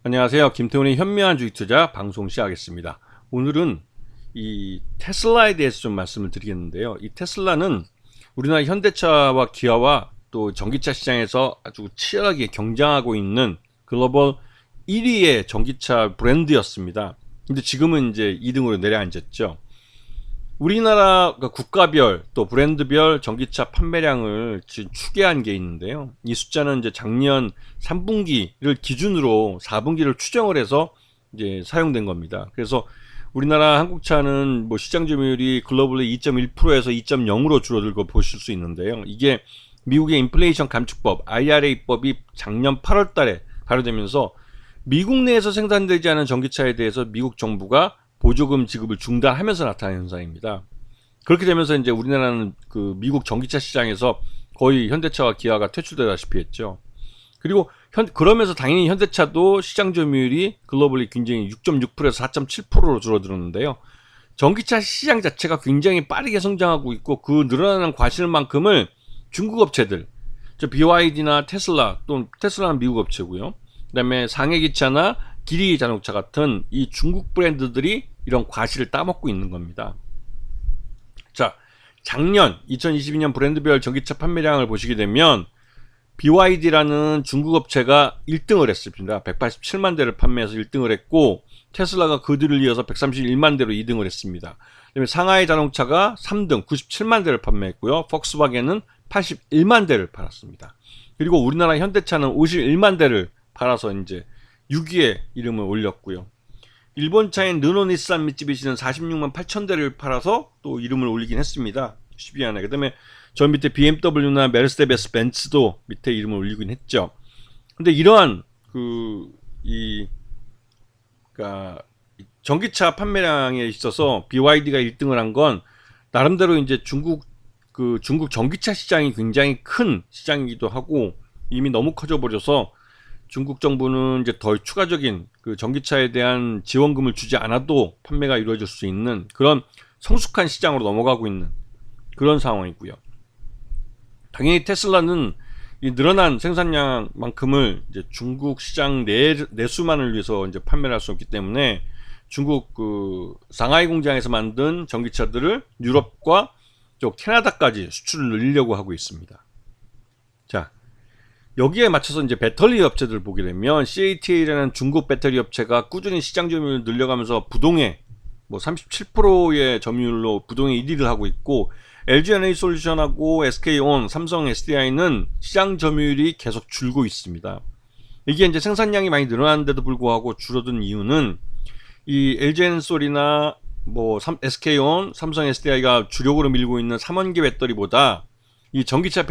안녕하세요. 김태훈의 현명한 주식 투자 방송 시작하겠습니다. 오늘은 이 테슬라에 대해서 좀 말씀을 드리겠는데요. 이 테슬라는 우리나라 현대차와 기아와 또 전기차 시장에서 아주 치열하게 경쟁하고 있는 글로벌 1위의 전기차 브랜드였습니다. 근데 지금은 이제 2등으로 내려앉았죠. 우리나라 국가별 또 브랜드별 전기차 판매량을 지금 추계한 게 있는데요. 이 숫자는 이제 작년 3분기를 기준으로 4분기를 추정을 해서 이제 사용된 겁니다. 그래서 우리나라 한국차는 뭐 시장 점유율이 글로벌리 2.1%에서 2.0으로 줄어들 거 보실 수 있는데요. 이게 미국의 인플레이션 감축법 IRA법이 작년 8월 달에 발효되면서 미국 내에서 생산되지 않은 전기차에 대해서 미국 정부가 보조금 지급을 중단하면서 나타난 현상입니다. 그렇게 되면서 이제 우리나라는 그 미국 전기차 시장에서 거의 현대차와 기아가 퇴출되다시피 했죠. 그리고 그러면서 당연히 현대차도 시장 점유율이 글로벌리 굉장히 6.6%에서 4.7%로 줄어들었는데요. 전기차 시장 자체가 굉장히 빠르게 성장하고 있고 그 늘어나는 과실만큼을 중국 업체들, BYD나 테슬라, 또 테슬라는 미국 업체고요. 그다음에 상해기차나 기리 자동차 같은 이 중국 브랜드들이 이런 과실을 따먹고 있는 겁니다. 자, 작년 2022년 브랜드별 전기차 판매량을 보시게 되면 BYD라는 중국 업체가 1등을 했습니다. 187만 대를 판매해서 1등을 했고 테슬라가 그 뒤를 이어서 131만 대로 2등을 했습니다. 그다음에 상하이 자동차가 3등 97만 대를 판매했고요. 폭스바겐은 81만 대를 팔았습니다. 그리고 우리나라 현대차는 51만 대를 팔아서 이제 6위에 이름을 올렸고요. 일본 차인 르노, 닛산, 미쯔비시는 46만 8천 대를 팔아서 또 이름을 올리긴 했습니다. 10위 안에. 그 다음에 저 밑에 BMW나 메르세데스 벤츠도 밑에 이름을 올리긴 했죠. 근데 이러한 그러니까 전기차 판매량에 있어서 BYD가 1등을 한 건 나름대로 이제 중국 전기차 시장이 굉장히 큰 시장이기도 하고 이미 너무 커져 버려서 중국 정부는 이제 더 추가적인 그 전기차에 대한 지원금을 주지 않아도 판매가 이루어질 수 있는 그런 성숙한 시장으로 넘어가고 있는 그런 상황이고요. 당연히 테슬라는 이 늘어난 생산량만큼을 이제 중국 시장 내수만을 위해서 이제 판매를 할 수 없기 때문에 중국 그 상하이 공장에서 만든 전기차들을 유럽과 또 캐나다까지 수출을 늘리려고 하고 있습니다. 자. 여기에 맞춰서 이제 배터리 업체들을 보게 되면 CATL이라는 중국 배터리 업체가 꾸준히 시장 점유율을 늘려가면서 부동의 뭐 37%의 점유율로 부동의 1위를 하고 있고 LG에너지솔루션하고 SK온, 삼성 SDI는 시장 점유율이 계속 줄고 있습니다. 이게 이제 생산량이 많이 늘어났는데도 불구하고 줄어든 이유는 이 LG에너지솔이나 뭐 SK온, 삼성 SDI가 주력으로 밀고 있는 3원기 배터리보다 이 전기차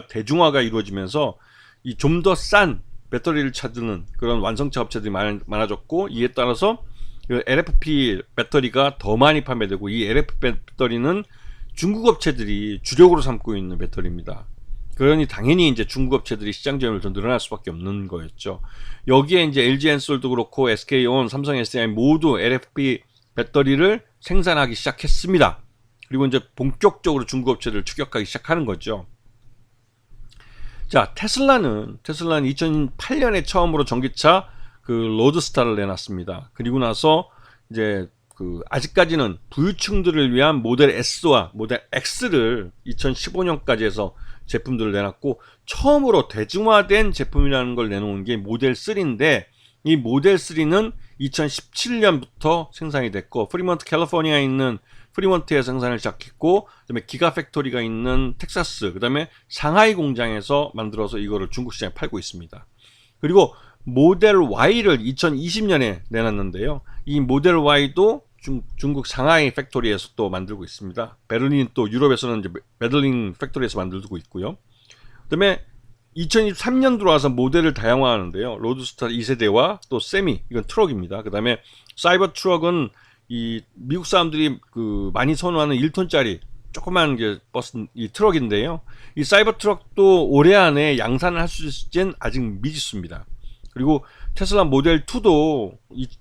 대중화가 이루어지면서 이 좀 더 싼 배터리를 찾는 그런 완성차 업체들이 많아졌고 이에 따라서 LFP 배터리가 더 많이 판매되고 이 LFP 배터리는 중국 업체들이 주력으로 삼고 있는 배터리입니다. 그러니 당연히 이제 중국 업체들이 시장 점유율이 더 늘어날 수밖에 없는 거였죠. 여기에 이제 LG엔솔도 그렇고 SK온, 삼성 SDI 모두 LFP 배터리를 생산하기 시작했습니다. 그리고 이제 본격적으로 중국 업체들을 추격하기 시작하는 거죠. 자, 테슬라는 2008년에 처음으로 전기차 그 로드스타를 내놨습니다. 그리고 나서 이제 아직까지는 부유층들을 위한 모델 S와 모델 X를 2015년까지 해서 제품들을 내놨고 처음으로 대중화된 제품이라는 걸 내놓은 게 모델 3인데 이 모델 3는 2017년부터 생산이 됐고 프리먼트 캘리포니아에 있는 프리먼트에 생산을 시작했고 그다음에 기가 팩토리가 있는 텍사스 그다음에 상하이 공장에서 만들어서 이거를 중국 시장에 팔고 있습니다. 그리고 모델 Y를 2020년에 내놨는데요. 이 모델 Y도 중국 상하이 팩토리에서 또 만들고 있습니다. 베를린 또 유럽에서는 이제 베를린 팩토리에서 만들고 있고요. 그다음에 2023년 들어와서 모델을 다양화하는데요. 로드스타 2세대와 또 세미 이건 트럭입니다. 그다음에 사이버 트럭은 이 미국 사람들이 많이 선호하는 1톤짜리 조그만 이제 버스 이 트럭인데요. 이 사이버 트럭도 올해 안에 양산을 할 수 있을지는 아직 미지수입니다. 그리고 테슬라 모델 2도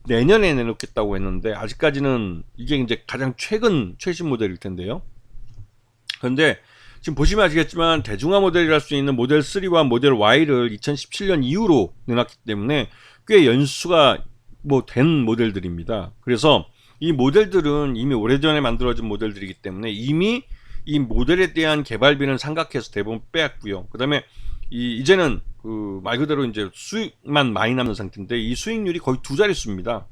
내년에 내놓겠다고 했는데 아직까지는 이게 이제 가장 최신 모델일 텐데요. 그런데 지금 보시면 아시겠지만 대중화 모델이랄 수 있는 모델 3와 모델 Y를 2017년 이후로 내놨기 때문에 꽤 연수가 뭐 된 모델들입니다. 그래서 이 모델들은 이미 오래전에 만들어진 모델들이기 때문에 이미 이 모델에 대한 개발비는 삼각해서 대부분 빼앗고요. 그 다음에 이제는 그 말 그대로 이제 수익만 많이 남는 상태인데 이 수익률이 거의 두 자릿수입니다.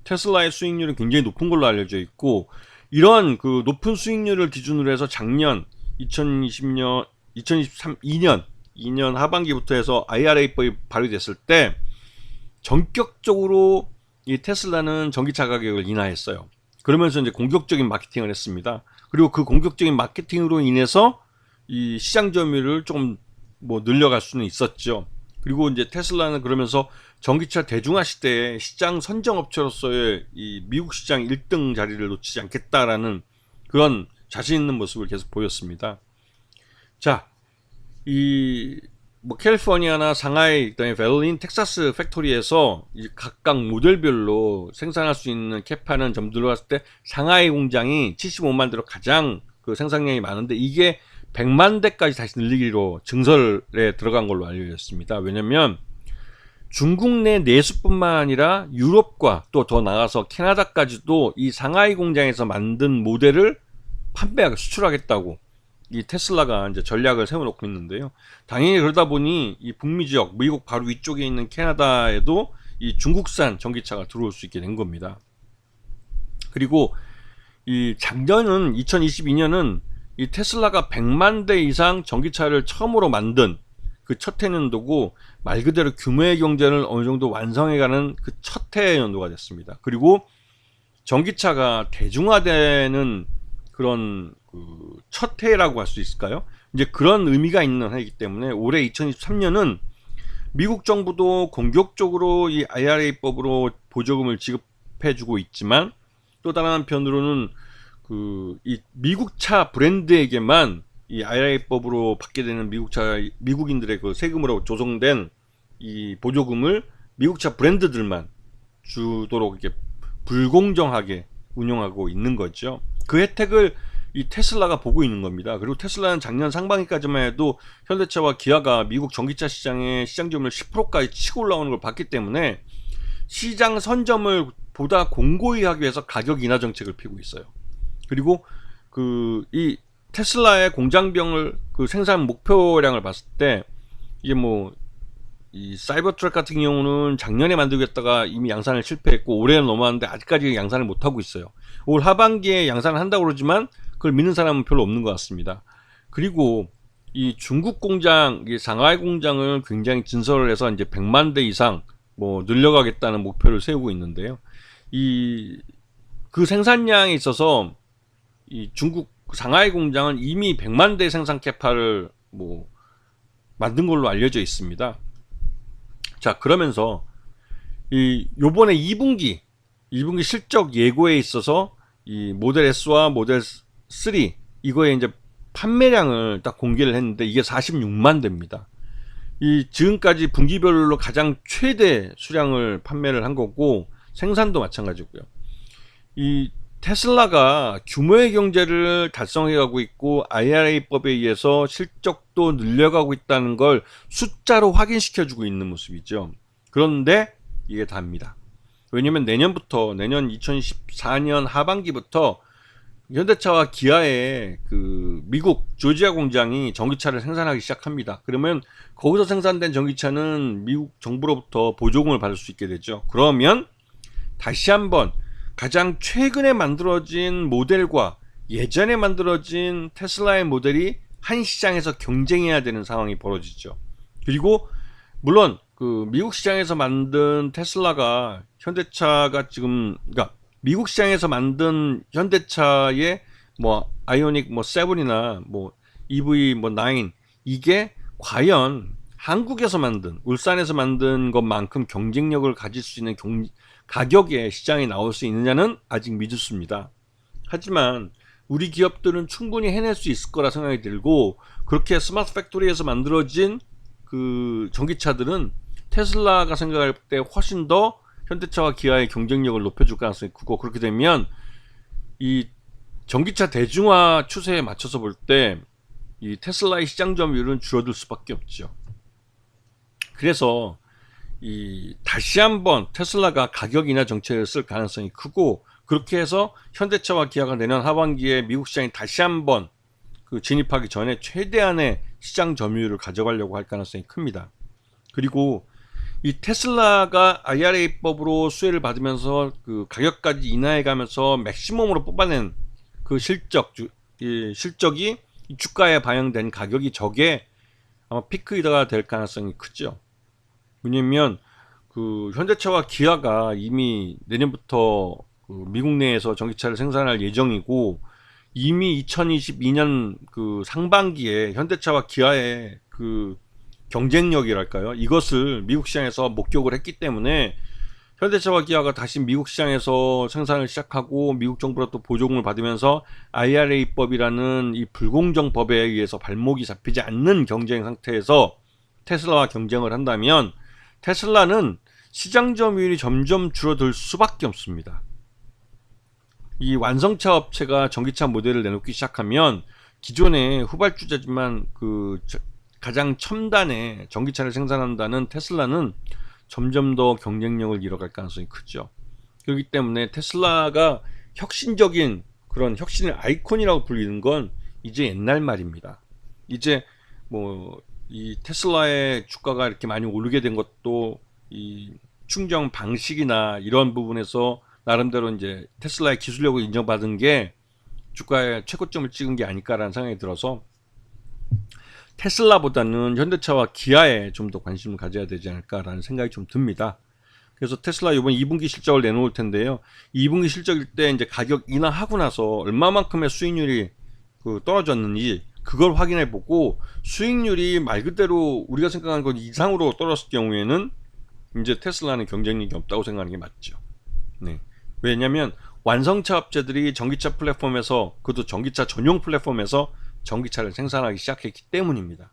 테슬라의 수익률은 굉장히 높은 걸로 알려져 있고, 이런 그 높은 수익률을 기준으로 해서 작년 2020년, 2023, 2년 하반기부터 해서 IRA법이 발효됐을 때 전격적으로 이 테슬라는 전기차 가격을 인하했어요. 그러면서 이제 공격적인 마케팅을 했습니다. 그리고 그 공격적인 마케팅으로 인해서 이 시장 점유율을 조금 뭐 늘려갈 수는 있었죠. 그리고 이제 테슬라는 그러면서 전기차 대중화 시대에 시장 선정업체로서의 이 미국 시장 1등 자리를 놓치지 않겠다라는 그런 자신 있는 모습을 계속 보였습니다. 자, 뭐 캘리포니아나 상하이, 그다음에 베를린, 텍사스 팩토리에서 각각 모델별로 생산할 수 있는 캐파는 점들어 봤을 때 상하이 공장이 75만 대로 가장 그 생산량이 많은데 이게 100만 대까지 다시 늘리기로 증설에 들어간 걸로 알려졌습니다. 왜냐면 중국 내 내수뿐만 아니라 유럽과 또 더 나아가서 캐나다까지도 이 상하이 공장에서 만든 모델을 판매하고 수출하겠다고 이 테슬라가 이제 전략을 세워놓고 있는데요. 당연히 그러다 보니 이 북미 지역, 미국 바로 위쪽에 있는 캐나다에도 이 중국산 전기차가 들어올 수 있게 된 겁니다. 그리고 이 작년은 2022년은 이 테슬라가 100만 대 이상 전기차를 처음으로 만든 그 첫 해년도고 말 그대로 규모의 경제를 어느 정도 완성해가는 그 첫 해 연도가 됐습니다. 그리고 전기차가 대중화되는 그런 그 첫 해라고 할 수 있을까요? 이제 그런 의미가 있는 해이기 때문에 올해 2023년은 미국 정부도 공격적으로 이 IRA법으로 보조금을 지급해주고 있지만 또 다른 한편으로는 이 미국 차 브랜드에게만 이 IRA법으로 받게 되는 미국인들의 그 세금으로 조성된 이 보조금을 미국 차 브랜드들만 주도록 이렇게 불공정하게 운영하고 있는 거죠. 그 혜택을 이 테슬라가 보고 있는 겁니다. 그리고 테슬라는 작년 상반기까지만 해도 현대차와 기아가 미국 전기차 시장의 시장 점유율 10%까지 치고 올라오는 걸 봤기 때문에 시장 선점을 보다 공고히 하기 위해서 가격 인하 정책을 피고 있어요. 그리고 이 테슬라의 공장병을 그 생산 목표량을 봤을 때 이게 뭐 이 사이버트럭 같은 경우는 작년에 만들겠다가 이미 양산을 실패했고 올해는 넘어왔는데 아직까지 양산을 못 하고 있어요. 올 하반기에 양산을 한다고 그러지만 그걸 믿는 사람은 별로 없는 것 같습니다. 그리고 이 중국 공장, 이 상하이 공장을 굉장히 진설을 해서 이제 100만 대 이상 뭐 늘려가겠다는 목표를 세우고 있는데요. 그 생산량에 있어서 이 중국 상하이 공장은 이미 100만 대 생산 캐파를 뭐 만든 걸로 알려져 있습니다. 자, 그러면서 요번에 2분기 실적 예고에 있어서 이 모델 S와 모델 3 이거에 이제 판매량을 딱 공개를 했는데 이게 46만 대입니다. 이 지금까지 분기별로 가장 최대 수량을 판매를 한 거고 생산도 마찬가지고요. 이 테슬라가 규모의 경제를 달성해 가고 있고 IRA법에 의해서 실적도 늘려가고 있다는 걸 숫자로 확인시켜 주고 있는 모습이죠. 그런데 이게 답니다. 왜냐면 내년 2024년 하반기부터 현대차와 기아의 그 미국 조지아 공장이 전기차를 생산하기 시작합니다. 그러면 거기서 생산된 전기차는 미국 정부로부터 보조금을 받을 수 있게 되죠. 그러면 다시 한번 가장 최근에 만들어진 모델과 예전에 만들어진 테슬라의 모델이 한 시장에서 경쟁해야 되는 상황이 벌어지죠. 그리고 물론 그 미국 시장에서 만든 테슬라가 현대차가 지금 그러니까 미국 시장에서 만든 현대차의 뭐 아이오닉 뭐 7이나 뭐 EV 뭐 9 이게 과연 한국에서 만든 울산에서 만든 것만큼 경쟁력을 가질 수 있는 가격에 시장에 나올 수 있느냐는 아직 미지수입니다. 하지만 우리 기업들은 충분히 해낼 수 있을 거라 생각이 들고 그렇게 스마트 팩토리에서 만들어진 그 전기차들은 테슬라가 생각할 때 훨씬 더 현대차와 기아의 경쟁력을 높여줄 가능성이 크고 그렇게 되면 이 전기차 대중화 추세에 맞춰서 볼 때 이 테슬라의 시장 점유율은 줄어들 수밖에 없죠. 그래서 이 다시 한번 테슬라가 가격 인하 정책을 쓸 가능성이 크고, 그렇게 해서 현대차와 기아가 내년 하반기에 미국 시장에 다시 한번 그 진입하기 전에 최대한의 시장 점유율을 가져가려고 할 가능성이 큽니다. 그리고 이 테슬라가 IRA법으로 수혜를 받으면서 그 가격까지 인하해 가면서 맥시멈으로 뽑아낸 그 실적이 이 주가에 반영된 가격이 저게 아마 피크이다가 될 가능성이 크죠. 왜냐면 그 현대차와 기아가 이미 내년부터 그 미국 내에서 전기차를 생산할 예정이고, 이미 2022년 그 상반기에 현대차와 기아의 그 경쟁력이랄까요, 이것을 미국 시장에서 목격을 했기 때문에 현대차와 기아가 다시 미국 시장에서 생산을 시작하고 미국 정부로부터 보조금을 받으면서 IRA법이라는 이 불공정 법에 의해서 발목이 잡히지 않는 경쟁 상태에서 테슬라와 경쟁을 한다면 테슬라는 시장 점유율이 점점 줄어들 수밖에 없습니다. 이 완성차 업체가 전기차 모델을 내놓기 시작하면 기존의 후발주자지만 그 가장 첨단의 전기차를 생산한다는 테슬라는 점점 더 경쟁력을 잃어갈 가능성이 크죠. 그렇기 때문에 테슬라가 혁신적인 그런 혁신의 아이콘이라고 불리는 건 이제 옛날 말입니다. 이제 뭐 이 테슬라의 주가가 이렇게 많이 오르게 된 것도 이 충전 방식이나 이런 부분에서 나름대로 이제 테슬라의 기술력을 인정받은 게 주가의 최고점을 찍은 게 아닐까라는 생각이 들어서 테슬라보다는 현대차와 기아에 좀 더 관심을 가져야 되지 않을까라는 생각이 좀 듭니다. 그래서 테슬라 이번 2분기 실적을 내놓을 텐데요. 2분기 실적일 때 이제 가격 인하하고 나서 얼마만큼의 수익률이 그 떨어졌는지 그걸 확인해 보고, 수익률이 말 그대로 우리가 생각하는 것 이상으로 떨어졌을 경우에는 이제 테슬라는 경쟁력이 없다고 생각하는 게 맞죠. 네. 왜냐하면 완성차 업체들이 전기차 플랫폼에서, 그것도 전기차 전용 플랫폼에서 전기차를 생산하기 시작했기 때문입니다.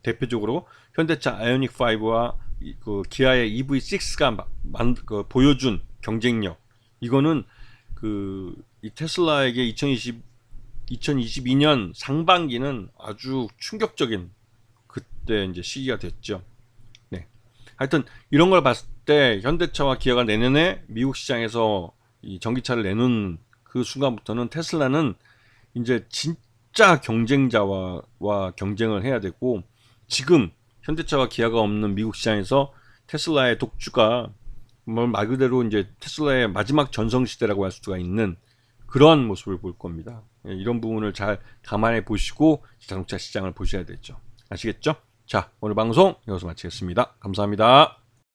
대표적으로 현대차 아이오닉 5와 그 기아의 EV6가 보여준 경쟁력, 이거는 그 이 테슬라에게 2022년 상반기는 아주 충격적인 그때 이제 시기가 됐죠. 네. 하여튼 이런 걸 봤을 때 현대차와 기아가 내년에 미국 시장에서 이 전기차를 내놓은 그 순간부터는 테슬라는 이제 진짜 경쟁자와 경쟁을 해야 되고, 지금 현대차와 기아가 없는 미국 시장에서 테슬라의 독주가 말 그대로 이제 테슬라의 마지막 전성시대라고 할 수가 있는 그런 모습을 볼 겁니다. 이런 부분을 잘 감안해 보시고 자동차 시장을 보셔야 되죠. 아시겠죠? 자, 오늘 방송 여기서 마치겠습니다. 감사합니다.